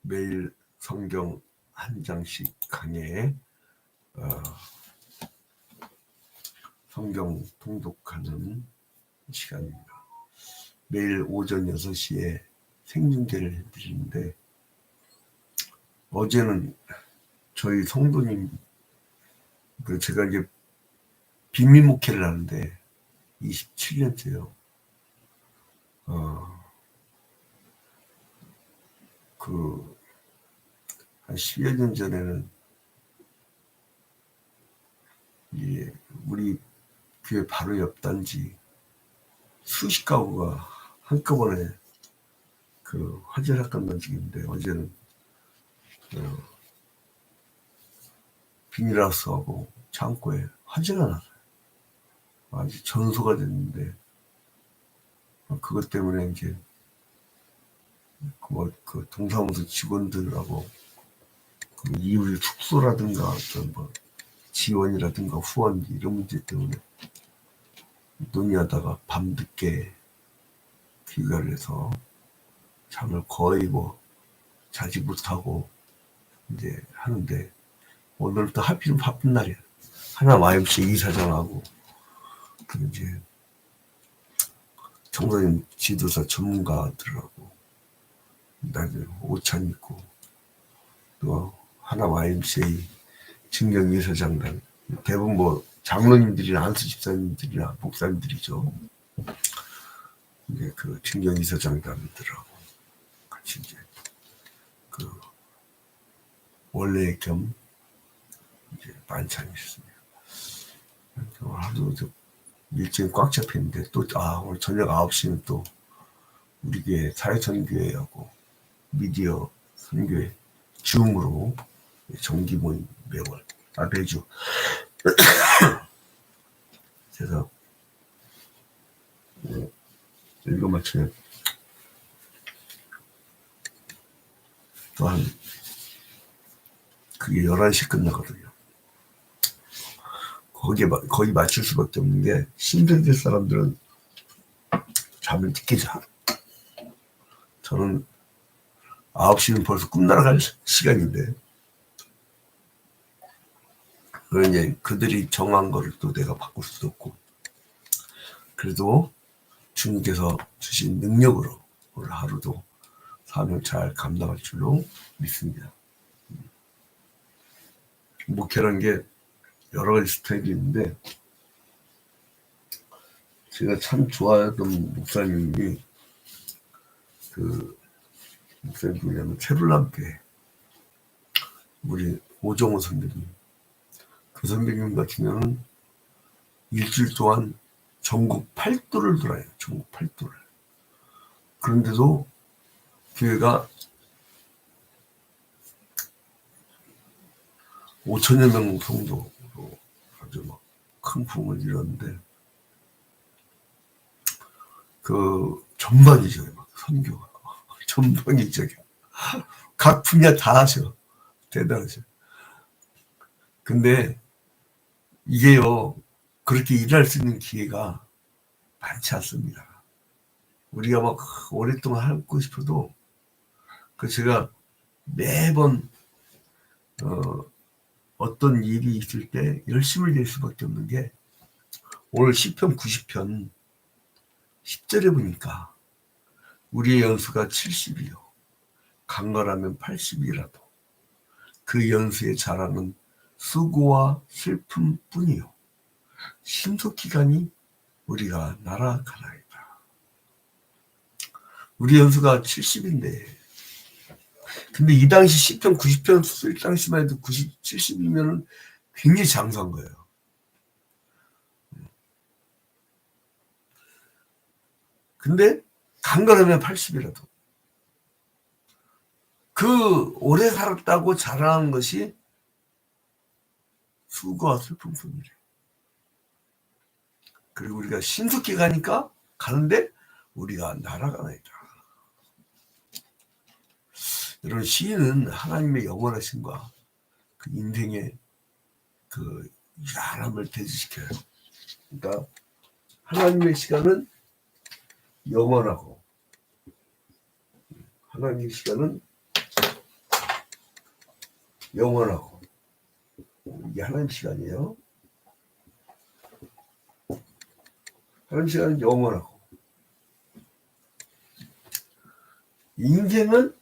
매일 성경 한 장씩 강해 성경 통독하는 시간입니다. 매일 오전 6시에 생중계를 해드리는데, 어제는 저희 성도님, 제가 이제 비밀 목회를 하는데 27년째요. 한 10여 년 전에는 우리 교회 바로 옆 단지 수십 가구가 한꺼번에 화재 사건 난 적인데, 어제는 비닐하우스하고 창고에 화재가 났어요. 아주 전소가 됐는데, 그것 때문에 이제 동사무소 직원들하고 이웃 숙소라든가 어떤 지원이라든가 후원 이런 문제 때문에 논의하다가 밤늦게 귀가를 해서 잠을 거의 자지 못하고 이제 하는데, 오늘부터 하필 바쁜 날이야. 하나 YMCA 이사장하고 이제 청소년 지도사 전문가들하고 나중에 오찬 있고, 또 하나 YMCA 증경 이사장단, 대부분 장로님들이나 안수 집사님들이나 목사님들이죠. 이제 증경 이사장단들하고 같이 이제 원래 겸 이제 만찬이 있습니다. 하루 일정이 꽉 잡혔는데, 또 오늘 저녁 9시는 또 우리 교회 사회선교회하고 미디어 선교회 줌으로 정기 모임 매주 그래서 이거 마치면 또한 그게 11시 끝나거든요. 거의 맞출 수밖에 없는 게, 힘들게 사람들은 잠을 늦게 자. 저는 9시는 벌써 꿈나라갈 시간인데, 이제 그들이 정한 거를 또 내가 바꿀 수도 없고, 그래도 주님께서 주신 능력으로 오늘 하루도 사명 잘 감당할 줄로 믿습니다. 목회라는 게 여러 가지 스타일이 있는데, 제가 참 좋아하던 목사님이 목사님 누구냐면 세블람교회 우리 오정호 선배님, 그 선배님 같은 경우는 일주일 동안 전국 8도를 돌아요. 전국 8도를. 그런데도 교회가 5천여 명 성도로 아주 큰 부흥을 이뤘는데, 전방위적이에요. 선교가 전방위적이야. 각 분야 다 하셔. 대단하셔. 근데 이게요, 그렇게 일할 수 있는 기회가 많지 않습니다. 우리가 오랫동안 하고 싶어도, 제가 매번 어떤 일이 있을 때 열심을 낼 수밖에 없는 게, 오늘 시편 90편 10절에 보니까 우리의 연수가 70이요 강건하면 80이라도 그 연수의 자랑은 수고와 슬픔 뿐이요 신속기간이 우리가 날아가나이다. 우리 연수가 70인데, 근데 이 당시 시편 90편 쓸 당시만 해도 70이면 굉장히 장수한 거예요. 근데 강건하면 80이라도 오래 살았다고 자랑한 것이 수고와 슬픔 뿐이래. 그리고 우리가 신속히 가는데 우리가 날아가나이다. 여러분, 시인은 하나님의 영원하심과 인생의 유한함을 대지시켜요. 그러니까 하나님의 시간은 영원하고, 하나님의 시간은 영원하고. 이게 하나님 시간이에요. 하나님 시간은 영원하고. 인생은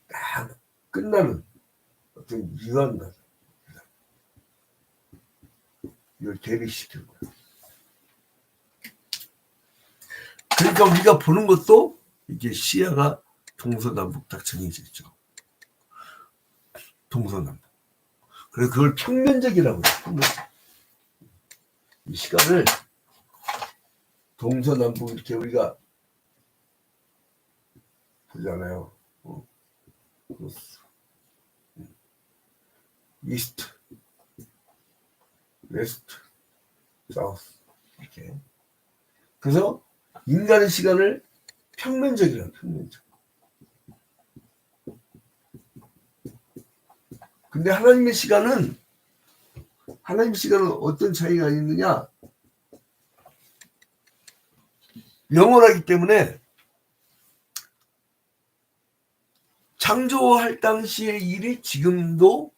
딱 끝나는 어떤 유한감. 이걸 대비시키는 거야. 그러니까 우리가 보는 것도 이게 시야가 동서남북 딱 정해져 있죠. 동서남북. 그래서 그걸 평면적이라고 해요. 평면적. 이 시간을 동서남북 이렇게 우리가 보잖아요. 이스트, 웨스트, 사우스 이렇게. 그래서 인간의 시간을 평면적이라고 평면적. 근데 하나님의 시간은 어떤 차이가 있느냐? 영원하기 때문에 창조할 당시의 일이 지금도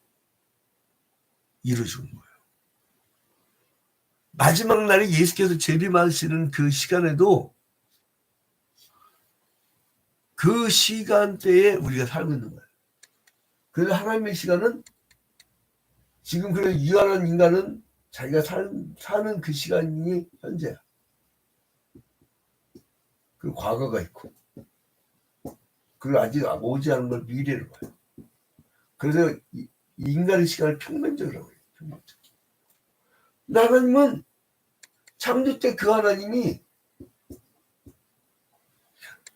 이루어지는 거예요. 마지막 날에 예수께서 재림하시는 그 시간에도 그 시간대에 우리가 살고 있는 거예요. 그래서 하나님의 시간은 지금 그 유한한 인간은 자기가 사는 그 시간이 현재야. 그 과거가 있고, 그리고 아직 오지 않은 걸 미래로 봐요. 그래서 이 인간의 시간을 평면적이라고 해요. 평면적. 근데 하나님은 창조 때 그 하나님이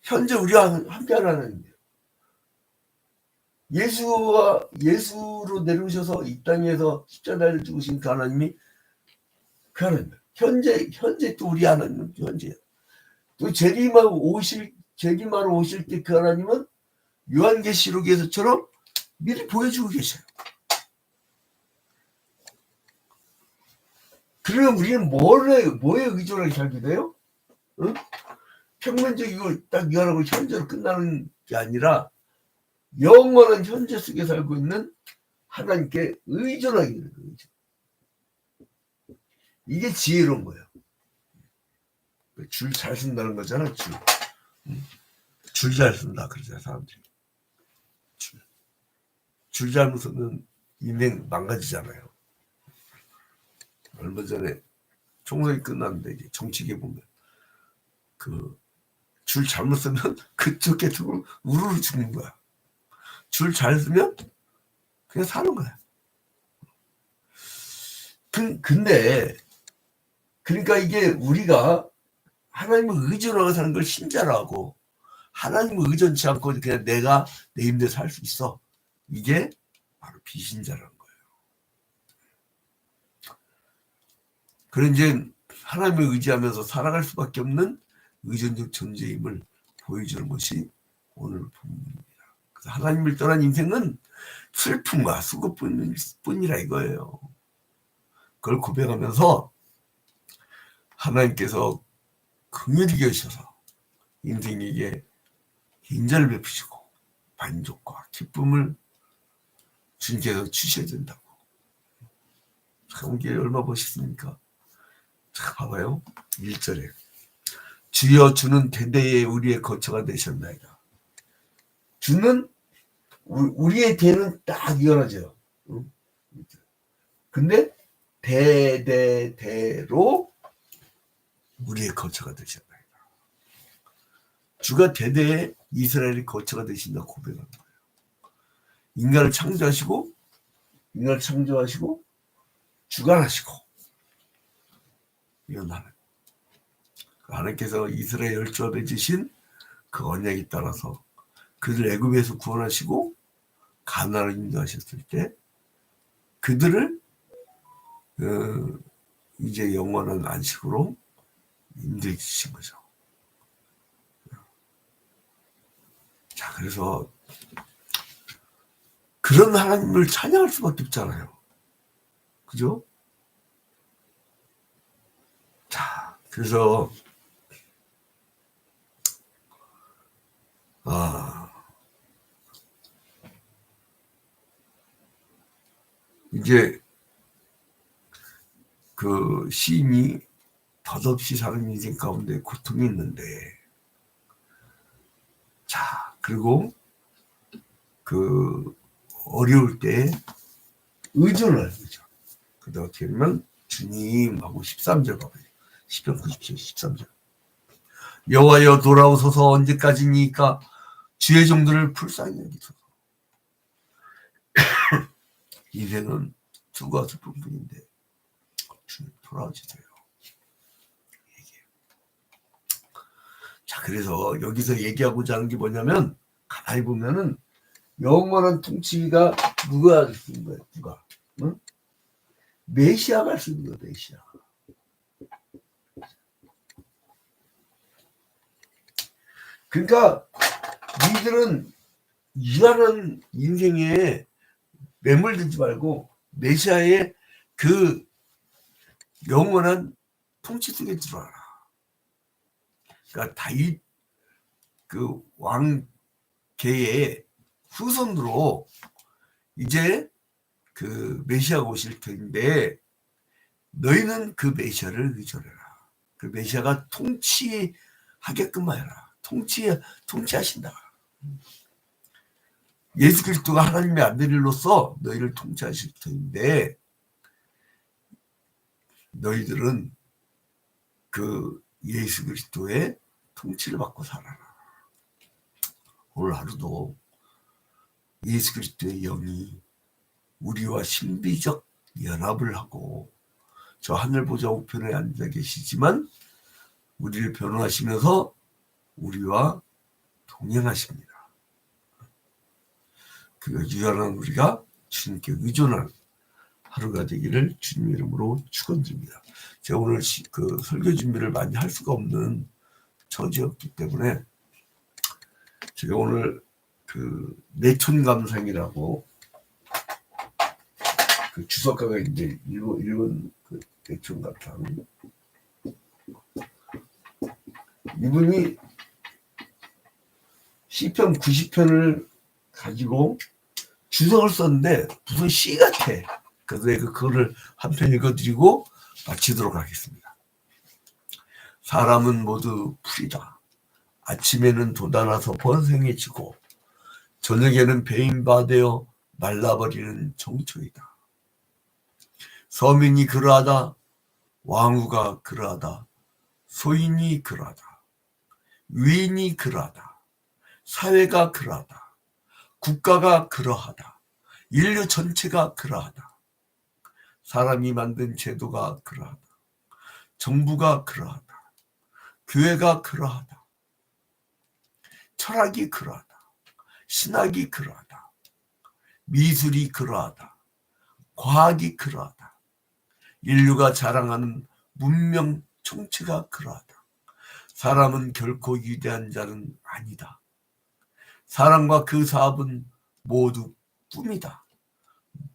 현재 우리와 함께하는 하나님이에요. 예수로 내려오셔서 이 땅에서 십자가를 죽으신 그 하나님이 그 하나님. 현재 또 우리 하나님은 현재예요. 또 재림하러 오실 때 그 하나님은 요한계시록에서처럼 미리 보여주고 계셔요. 그러면 우리는 뭐에 의존하게 살게 돼요? 응? 평면적이고 딱 유한하고 현재로 끝나는 게 아니라 영원한 현재 속에 살고 있는 하나님께 의존하게 되는 거죠. 이게 지혜로운 거예요. 줄 잘 쓴다는 거잖아. 줄 잘 쓴다 그러잖아 사람들이. 줄 잘못 쓰면 인생 망가지잖아요. 얼마 전에 총선이 끝났는데 이제 정치계 보면 그 줄 잘못 쓰면 그쪽 계통으로 우르르 죽는 거야. 줄 잘 쓰면 그냥 사는 거야. 근데 그러니까 이게 우리가 하나님을 의존하고 사는 걸 신자라고, 하나님을 의존치 않고 그냥 내가 내 힘대로 살 수 있어. 이게 바로 비신자라는 거예요. 그런 이제 하나님을 의지하면서 살아갈 수밖에 없는 의존적 존재임을 보여주는 것이 오늘 본문입니다. 그래서 하나님을 떠난 인생은 슬픔과 수고뿐이라 이거예요. 그걸 고백하면서 하나님께서 긍휼히 여기셔서 인생에게 인자를 베푸시고 만족과 기쁨을 주님께서 주셔야 된다고. 참 이게 얼마나 멋있습니까? 자, 봐봐요. 1절에 주여 주는 대대에 우리의 거처가 되셨나이다. 주는 우리의 대는 딱 이어나죠. 근데 대대로 우리의 거처가 되셨나이다. 주가 대대에 이스라엘의 거처가 되신다고 고백하는 거예요. 인간을 창조하시고 주관하시고 이런 하나님. 하나님께서 이스라엘 열조와 맺으신 그 언약에 따라서 그들 애굽에서 구원하시고 가나안으로 인도하셨을 때 그들을 이제 영원한 안식으로 인도해 주신 거죠. 자, 그래서 그런 하나님을 찬양할 수밖에 없잖아요. 그죠? 자, 그래서 이제 그 시인이 덧없이 사는 인생 가운데 고통이 있는데, 자, 그리고 그 어려울 때 의존을 하죠. 근데 어떻게 보면 주님하고 13절 가봐요. 시편 97, 13절. 여호와여 돌아오소서 언제까지니까 주의 종들을 불쌍히 여기소서. 인생은 두가 슬픈 뿐인데 주님 돌아오시세요. 자, 그래서 여기서 얘기하고자 하는 게 뭐냐면, 가만히 보면은 영원한 통치가 누가 쓰는 거야? 누가? 응? 메시아가 쓰는 거야. 메시아. 그러니까 니들은 유한한 인생에 매몰되지 말고 메시아의 그 영원한 통치 속에 들어와라. 그러니까 다윗 그 왕계의 후손으로 이제 그 메시아가 오실 텐데, 너희는 그 메시아를 의존해라. 그 메시아가 통치하게끔 하여라. 통치하신다. 예수 그리스도가 하나님의 아들로서 너희를 통치하실 텐데, 너희들은 그 예수 그리스도의 통치를 받고 살아라. 오늘 하루도 예수 그리스도의 영이 우리와 신비적 연합을 하고, 저 하늘 보좌 우편에 앉아 계시지만 우리를 변호하시면서 우리와 동행하십니다. 그 유한한 우리가 주님께 의존하는 하루가 되기를 주님 이름으로 축원드립니다. 제가 오늘 그 설교 준비를 많이 할 수가 없는 처지였기 때문에 제가 오늘 그 내촌감상이라고 그 주석가가 이제 일본 그 내촌감상, 이분이 시편 90편을 가지고 주석을 썼는데 무슨 시 같아. 그래서 그거를 한 편 읽어드리고 마치도록 하겠습니다. 사람은 모두 풀이다. 아침에는 돋아나서 번성해지고 저녁에는 베인바 되어 말라버리는 정초이다. 서민이 그러하다. 왕후가 그러하다. 소인이 그러하다. 위인이 그러하다. 사회가 그러하다. 국가가 그러하다. 인류 전체가 그러하다. 사람이 만든 제도가 그러하다. 정부가 그러하다. 교회가 그러하다. 철학이 그러하다. 신학이 그러하다. 미술이 그러하다. 과학이 그러하다. 인류가 자랑하는 문명 총체가 그러하다. 사람은 결코 위대한 자는 아니다. 사람과 그 사업은 모두 꿈이다.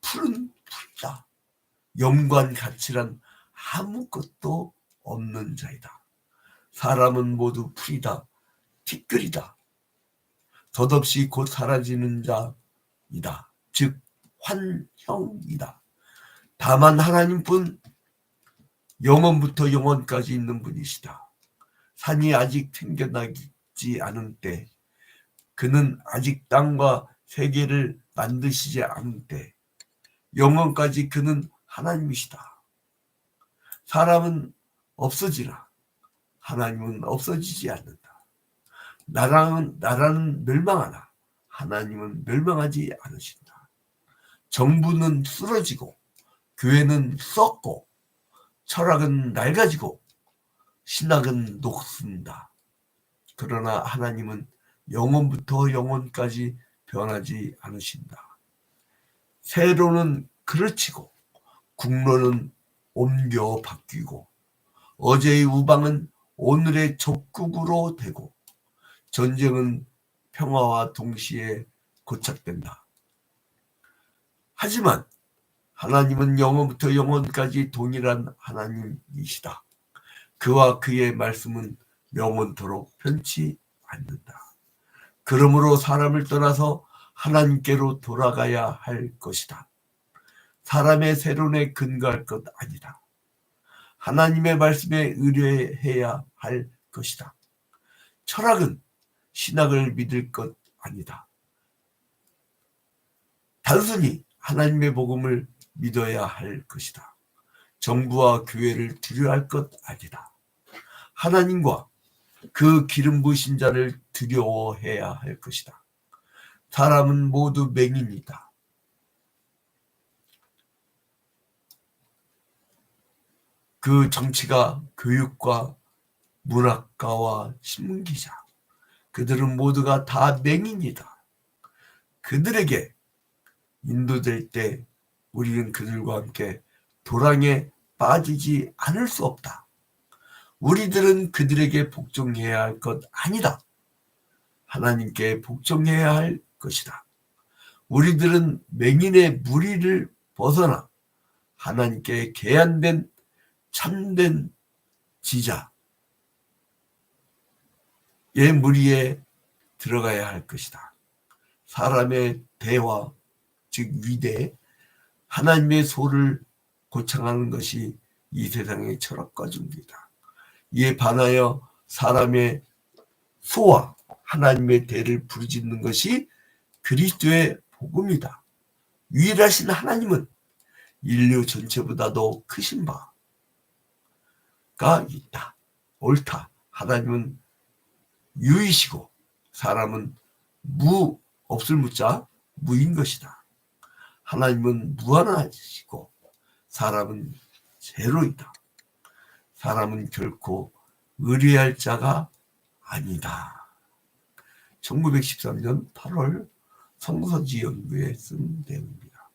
풀은 풀이다. 영관 가치란 아무것도 없는 자이다. 사람은 모두 풀이다. 티끌이다. 덧없이 곧 사라지는 자이다. 즉 환형이다. 다만 하나님뿐 영원부터 영원까지 있는 분이시다. 산이 아직 생겨나지 않은 때, 그는 아직 땅과 세계를 만드시지 않은 때, 영원까지 그는 하나님이시다. 사람은 없어지나 하나님은 없어지지 않는다. 나라는 멸망하나 하나님은 멸망하지 않으신다. 정부는 쓰러지고 교회는 썩고 철학은 낡아지고 신학은 녹슨다. 그러나 하나님은 영원부터 영원까지 변하지 않으신다. 세로는 그르치고 국로는 옮겨 바뀌고 어제의 우방은 오늘의 적국으로 되고 전쟁은 평화와 동시에 고착된다. 하지만 하나님은 영원부터 영원까지 동일한 하나님이시다. 그와 그의 말씀은 영원토록 변치 않는다. 그러므로 사람을 떠나서 하나님께로 돌아가야 할 것이다. 사람의 세론에 근거할 것 아니다. 하나님의 말씀에 의뢰해야 할 것이다. 철학은 신학을 믿을 것 아니다. 단순히 하나님의 복음을 믿어야 할 것이다. 정부와 교회를 두려워할 것 아니다. 하나님과 그 기름 부으신 자를 두려워해야 할 것이다. 사람은 모두 맹인이다. 그 정치가 교육과 문학가와 신문기자, 그들은 모두가 다 맹인이다. 그들에게 인도될 때 우리는 그들과 함께 도랑에 빠지지 않을 수 없다. 우리들은 그들에게 복종해야 할 것 아니다. 하나님께 복종해야 할 것이다. 우리들은 맹인의 무리를 벗어나 하나님께 계한된 참된 지자의 무리에 들어가야 할 것이다. 사람의 대화, 즉 위대, 하나님의 소를 고창하는 것이 이 세상의 철학과 중리다. 이에 반하여 사람의 소와 하나님의 대를 부르짖는 것이 그리스도의 복음이다. 유일하신 하나님은 인류 전체보다도 크신 바가 있다. 옳다. 하나님은 유이시고 사람은 없을 무자 무인 것이다. 하나님은 무한하시고 사람은 제로이다. 사람은 결코 의뢰할 자가 아니다. 1913년 8월 성서지 연구에 쓴 내용입니다.